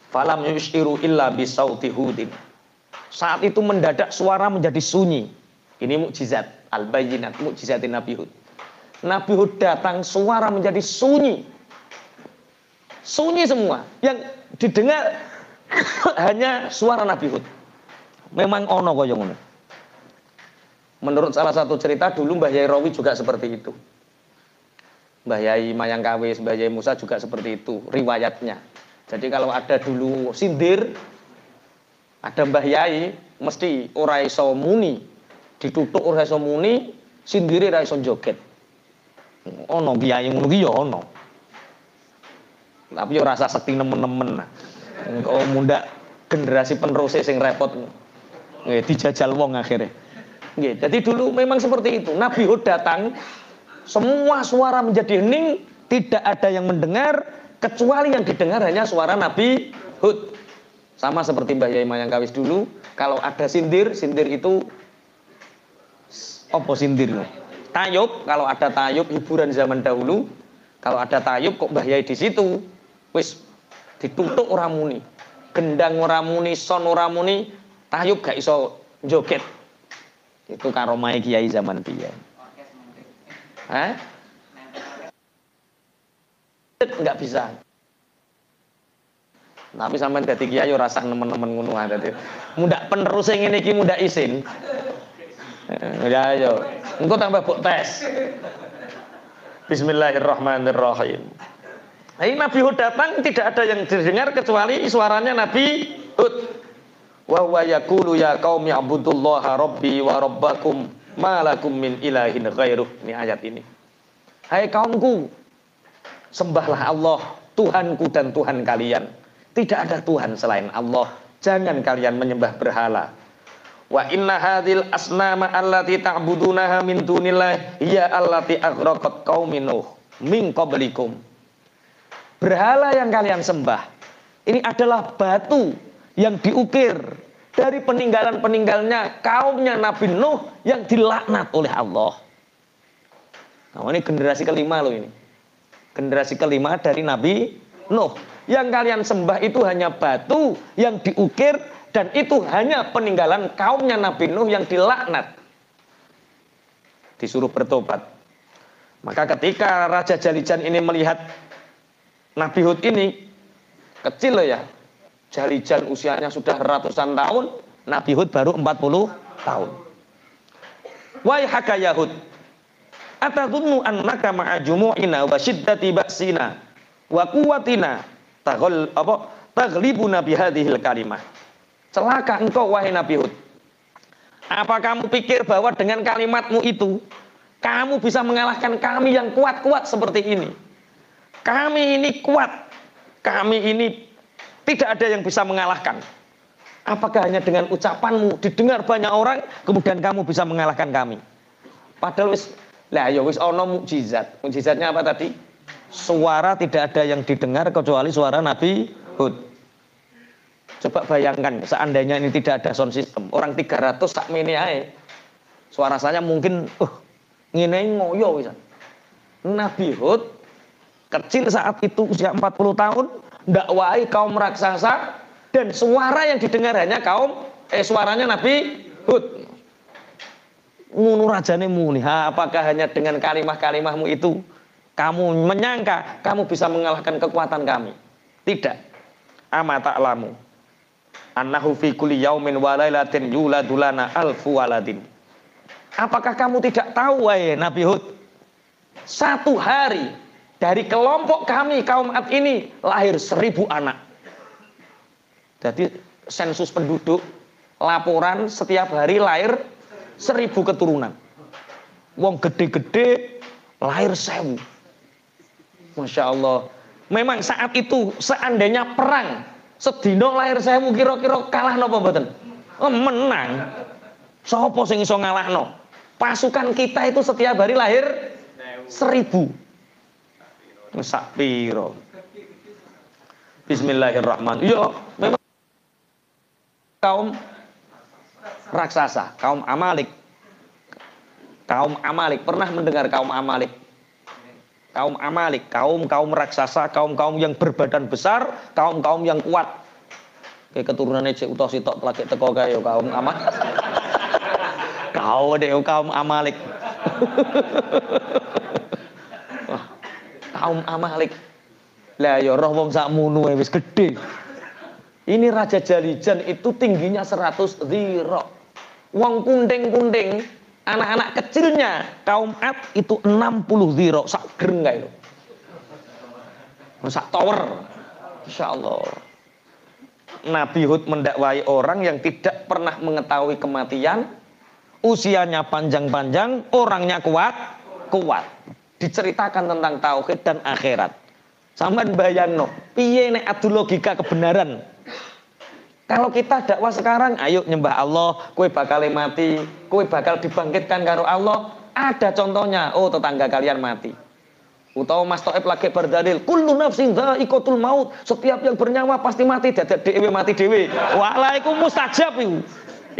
falam yushiru illa bisauti Hudin. Saat itu mendadak suara menjadi sunyi. Ini mukjizat al-bayyinat, mukjizatin Nabi Hud. Nabi Hud datang, suara menjadi sunyi. Sunyi semua. Yang didengar hanya suara Nabi Hud. Memang ono kaya ngono. Menurut salah satu cerita dulu Mbah Yai Rawi juga seperti itu. Mbah Yai Mayangkawis, Mbah Yai Musa juga seperti itu riwayatnya. Jadi kalau ada dulu sindir, ada Mbah Yai mesti ora iso muni, ditutuk ora iso muni, sindire ora iso joget. Ono kiai ngono ki ya ono. Tapi yo rasa sekti nemen-nemen. Engko mundak generasi penerus sing repot. Nggih dijajal wong akhirnya. Nggih, jadi dulu memang seperti itu. Nabi Hud datang, semua suara menjadi hening, tidak ada yang mendengar kecuali yang didengar hanya suara Nabi Hud. Sama seperti Mbah Yai Mayangkawis dulu, kalau ada sindir itu apa sindir? Tayub, kalau ada tayub hiburan zaman dahulu, kalau ada tayub kok Mbah Yai di situ, wis ditutuk ora muni. Gendang ora muni, son ora muni, tayub gak iso joget. Itu karomai kiai zaman biyen. Hah? Enggak bisa. Tapi sampean dadi kiai ora rasa nemen-nemen ngono dadi. Mundak penerus sing ngene iki mundak isin. Ya ayo. Engko tambah buk tes. Bismillahirrahmanirrahim. Ini Nabi Hud datang tidak ada yang didengar kecuali suaranya Nabi Hud. Wa huwa yaqulu ya qaumi ibudullaha rabbi wa rabbakum ma lakum min ilahin ghairuh. Ini ayat ini. Hai kaumku, sembahlah Allah, Tuhanku dan Tuhan kalian. Tidak ada Tuhan selain Allah. Jangan kalian menyembah berhala. Wa inna hadhil asnama allati ta'budunaha min dunillah hiya allati aghraqat qaumin nuh min qablikum. Berhala yang kalian sembah ini adalah batu yang diukir dari peninggalan-peninggalnya kaumnya Nabi Nuh yang dilaknat oleh Allah. Nah, ini generasi kelima loh ini. Generasi kelima dari Nabi Nuh. Yang kalian sembah itu hanya batu yang diukir dan itu hanya peninggalan kaumnya Nabi Nuh yang dilaknat. Disuruh bertobat. Maka ketika Raja Jalijan ini melihat Nabi Hud ini kecil loh ya. Jalijan usianya sudah ratusan tahun, Nabi Hud baru 40 tahun. Waihaka ya Hud, atadunnu annaka ma'a jumu'ina wa syiddati ba'sina wa quwwatina taghlibuna bihadhil kalimah. Celaka engkau wahai Nabi Hud. Apa kamu pikir bahwa dengan kalimatmu itu kamu bisa mengalahkan kami yang kuat-kuat seperti ini? Kami ini kuat. Kami ini tidak ada yang bisa mengalahkan. Apakah hanya dengan ucapanmu didengar banyak orang kemudian kamu bisa mengalahkan kami? Padahal wis ono mukjizat. Mukjizatnya apa tadi? Suara tidak ada yang didengar kecuali suara Nabi Hud. Coba bayangkan seandainya ini tidak ada sound system, orang 300 sak mene ae. Suara saya mungkin ngene ngoyo wisan. Nabi Hud kecil saat itu usia 40 tahun dakwai kaum raksasa dan suara yang didengar hanya suaranya Nabi Hud. Ngono rajane muni, apakah hanya dengan kalimah-kalimahmu itu kamu menyangka kamu bisa mengalahkan kekuatan kami? Tidak. Ama ta'lamu annahu fi kulli yaumin wa lailatin yuladulana alfu waladin. Apakah kamu tidak tahu wahai Nabi Hud? Satu hari dari kelompok kami kaum Ad ini lahir 1000 anak. Jadi sensus penduduk laporan setiap hari lahir 1000 keturunan. Wong gede-gede lahir 1000. Masya Allah. Memang saat itu seandainya perang sedino lahir 1000 kira-kira kalah napa mboten? Menang. Sopo sing iso ngalahno? Pasukan kita itu setiap hari lahir 1000. Sak piro. Bismillahirrahmanirrahim. Yo, memang kaum raksasa, kaum Amalik. Kaum Amalik, pernah mendengar kaum Amalik? Kaum Amalik, kaum raksasa, kaum yang berbadan besar, kaum yang kuat. Kayak keturunannya cek utos sitok lagi teko kaya kaum Amalik. Kaum Amalik. Kaum Amalik. Lah ya roh wong sakmono wis gedhe. Ini Raja Jalijan itu tingginya 100 dhira. Wong kunting-kunting, anak-anak kecilnya kaum Ad itu 60 dhira, sak greng kae lho. Sak tower. Insyaallah. Nabi Hud mendakwai orang yang tidak pernah mengetahui kematian, usianya panjang-panjang, orangnya kuat. Diceritakan tentang tauhid dan akhirat. Sampeyan bayangno, piye nek adu logika kebenaran? Kalau kita dakwah sekarang, ayo nyembah Allah, kowe bakal mati, kowe bakal dibangkitkan karo Allah. Ada contohnya, oh tetangga kalian mati. Utawa Mas Thaib lagi berdalil, kullu nafsin dha'iqatul maut, setiap yang bernyawa pasti mati, dadak dhewe mati dhewe. Walah iku mustajab iku.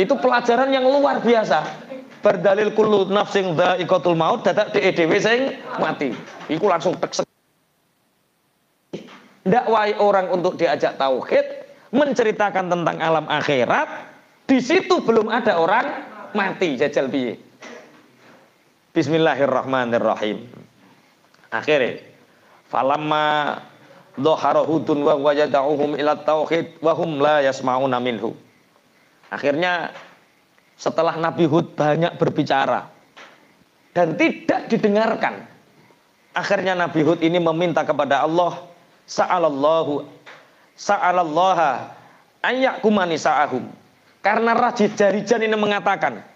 Itu pelajaran yang luar biasa. Berdalil kullu nafsin dha'iqatul maut, dadak dhewe sing mati. Iku langsung tek. Dakwai orang untuk diajak tauhid, menceritakan tentang alam akhirat, di situ belum ada orang mati. Jajal piye? Bismillahirrahmanirrahim. Akhirnya, falamma dhahara Hudun wa wajada'uhum ila tauhid wa hum la yasma'una minhu. Akhirnya setelah Nabi Hud banyak berbicara dan tidak didengarkan, akhirnya Nabi Hud ini meminta kepada Allah, Sa'alallaha ayyakumani sa'ahum. Karena Raja Jalijan ini mengatakan,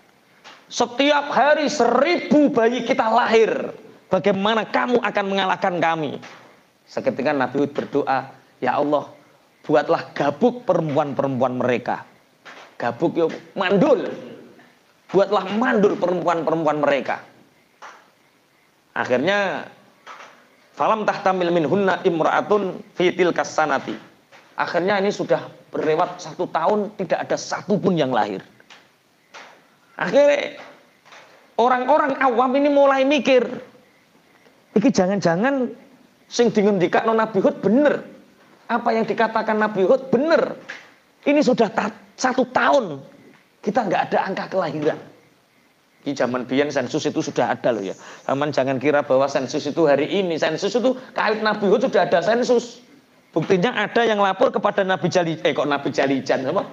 setiap hari 1000 bayi kita lahir, bagaimana kamu akan mengalahkan kami? Seketika Nabi Hud berdoa, ya Allah, buatlah gabuk perempuan-perempuan mereka. Gabuk yo mandul. Buatlah mandul perempuan-perempuan mereka. Akhirnya falam tahtamil minhunna imra'atun fitil kasanati. Akhirnya ini sudah berlewat 1 tahun, tidak ada satu pun yang lahir. Akhirnya orang-orang awam ini mulai mikir, iki jangan-jangan sing dingendikakno Nabi Hud bener. Apa yang dikatakan Nabi Hud bener. Ini sudah 1 tahun kita nggak ada angka kelahiran. Di zaman biyen sensus itu sudah ada loh ya. Taman jangan kira bahwa sensus itu hari ini. Sensus itu kait Nabi Hud sudah ada sensus. Buktinya ada yang lapor kepada Nabi Jalijan apa?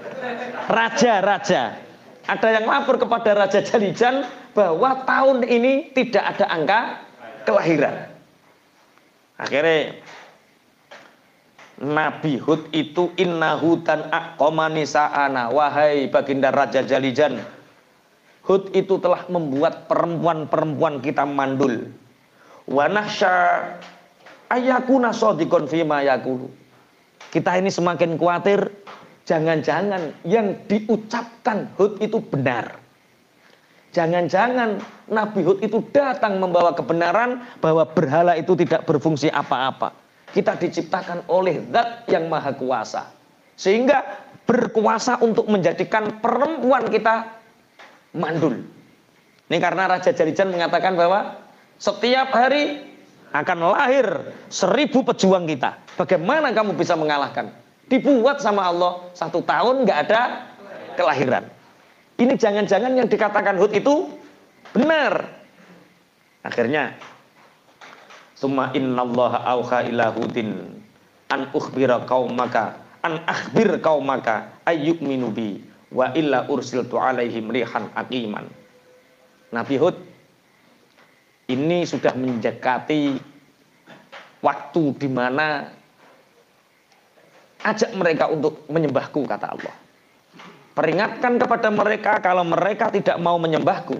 Raja. Ada yang lapor kepada Raja Jalijan bahwa tahun ini tidak ada angka kelahiran. Akhirnya Nabi Hud itu innahu tan aqamani sa'ana, wahai baginda Raja Jalijan, Hud itu telah membuat perempuan-perempuan kita mandul. Wa nahsya ayakuna shadiqan fima yaqulu. Kita ini semakin khawatir jangan-jangan yang diucapkan Hud itu benar. Jangan-jangan Nabi Hud itu datang membawa kebenaran bahwa berhala itu tidak berfungsi apa-apa. Kita diciptakan oleh Zat yang Maha Kuasa, sehingga berkuasa untuk menjadikan perempuan kita mandul. Ini karena Raja Jalijan mengatakan bahwa setiap hari akan lahir 1000 pejuang kita. Bagaimana kamu bisa mengalahkan? Dibuat sama Allah 1 tahun nggak ada kelahiran. Ini jangan-jangan yang dikatakan Hud itu benar. Akhirnya, summa innallaha auha ila Hudin an ukhbir qaumaka ayyuminu bi wa illa ursiltu alaihim rihan aqiman. Nabi Hud ini sudah mendekati waktu di mana ajak mereka untuk menyembahku, kata Allah. Peringatkan kepada mereka kalau mereka tidak mau menyembahku,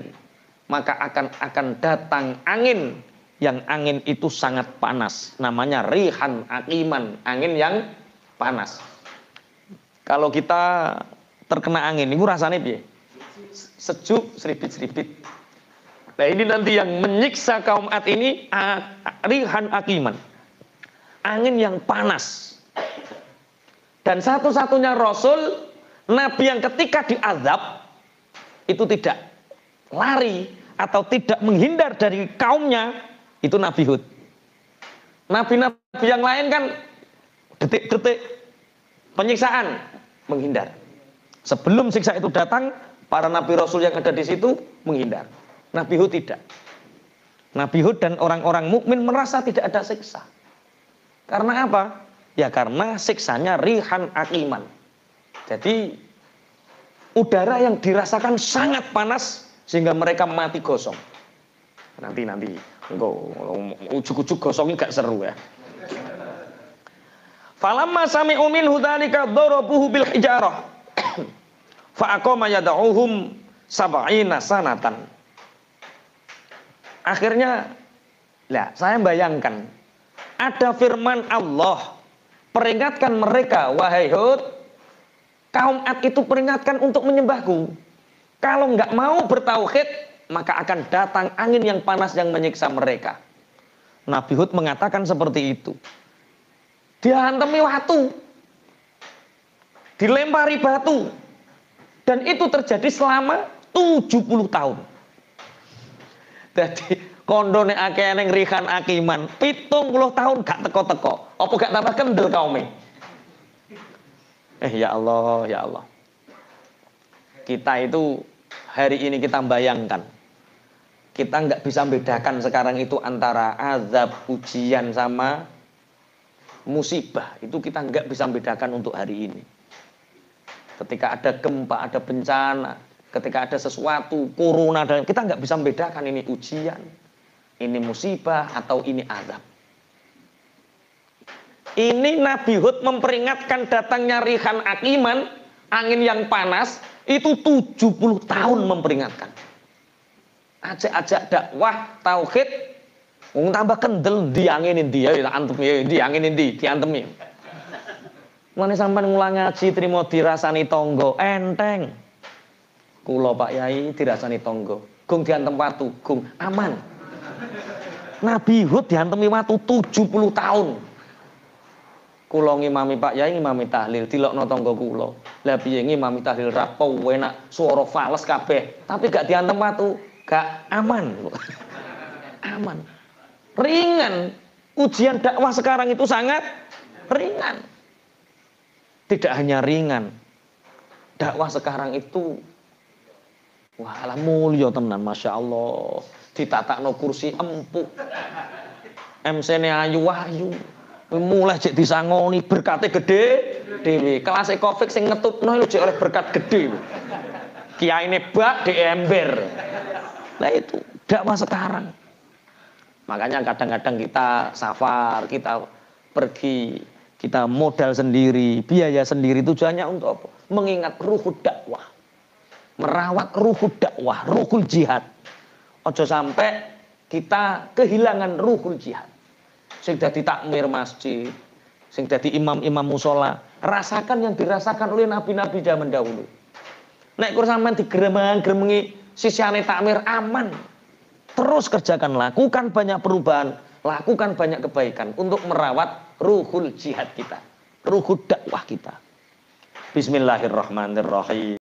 maka akan datang angin, yang angin itu sangat panas, namanya rihan aqiman, angin yang panas. Kalau kita terkena angin, itu rasanya piye? Sejuk, seribit-seribit. Nah ini nanti yang menyiksa kaum Ad ini rihan aqiman, angin yang panas. Dan satu-satunya Rasul, Nabi yang ketika diazab itu tidak lari atau tidak menghindar dari kaumnya, itu Nabi Hud. Nabi-nabi yang lain kan detik-detik penyiksaan menghindar. Sebelum siksa itu datang, para nabi Rasul yang ada di situ menghindar. Nabi Hud tidak. Nabi Hud dan orang-orang mukmin merasa tidak ada siksa. Karena apa? Ya karena siksanya rihan aqiman. Jadi udara yang dirasakan sangat panas sehingga mereka mati gosong. Nanti ujuk-ujuk gosongnya gak seru ya. Falamma sami'u minhu dzalika darabuhu bil hijarah. Fa aqama yad'uhum sab'ina sanatan. Akhirnya saya bayangkan ada firman Allah peringatkan mereka, wahai Hud, kaum Ad itu peringatkan untuk menyembahku. Kalau nggak mau bertauhid, maka akan datang angin yang panas yang menyiksa mereka. Nabi Hud mengatakan seperti itu. Dihantemi watu, dilempari batu, dan itu terjadi selama 70 tahun. Jadi kondone akeh ning rihan akiman 70 tahun gak teko-teko. Apa gak tambah kendel kaume? Ya Allah, ya Allah. Kita itu hari ini kita bayangkan, kita nggak bisa membedakan sekarang itu antara azab, ujian sama musibah. Itu kita nggak bisa membedakan untuk hari ini. Ketika ada gempa, ada bencana, ketika ada sesuatu, corona, dan kita nggak bisa membedakan ini ujian, ini musibah, atau ini azab. Ini Nabi Hud memperingatkan datangnya rihan akiman, angin yang panas, itu 70 tahun memperingatkan. Ajak-ajak dakwah, tauhid, tambah kendel, dianginin dia, dianginin diantemi. Mane sampean ngulang ngaji trimo dirasani tonggo, enteng. Kula Pak Yai dirasani tonggo, gung diantem watu, gung aman. Nabi Hud diantemi watu 70 tahun. Kula ngimami Pak Yai ngimami tahlil dilokno tangga kula. Lah piye ngimami tahlil ra enak, swara fales kabeh, tapi gak diantem watu, gak aman. Aman. Ringan. Ujian dakwah sekarang itu sangat ringan. Tidak hanya ringan. Dakwah sekarang itu wah, lah mulya tenan, Masya Allah. Ditatakno kursi empuk. MC-ne ayu-ayu. Mulai jek disangoni berkate gede dhewe. Kelase Covid sing ngetutno lho jek oleh berkat gede. Kiyaine bak di ember. Nah itu dakwah sekarang. Makanya kadang-kadang kita safar, kita pergi, kita modal sendiri, biaya sendiri, tujuannya untuk apa? Mengingat ruhud dakwah. Merawat ruhud dakwah, ruhul jihad. Ojo sampai kita kehilangan ruhul jihad. Sing dadi takmir masjid, sing dadi imam-imam musola, rasakan yang dirasakan oleh nabi-nabi zaman dahulu. Nek kur sampean digremeng-gremengi sisiane takmir aman. Terus kerjakan, lakukan banyak perubahan, lakukan banyak kebaikan untuk merawat ruhul jihad kita, ruhul dakwah kita. Bismillahirrahmanirrahim.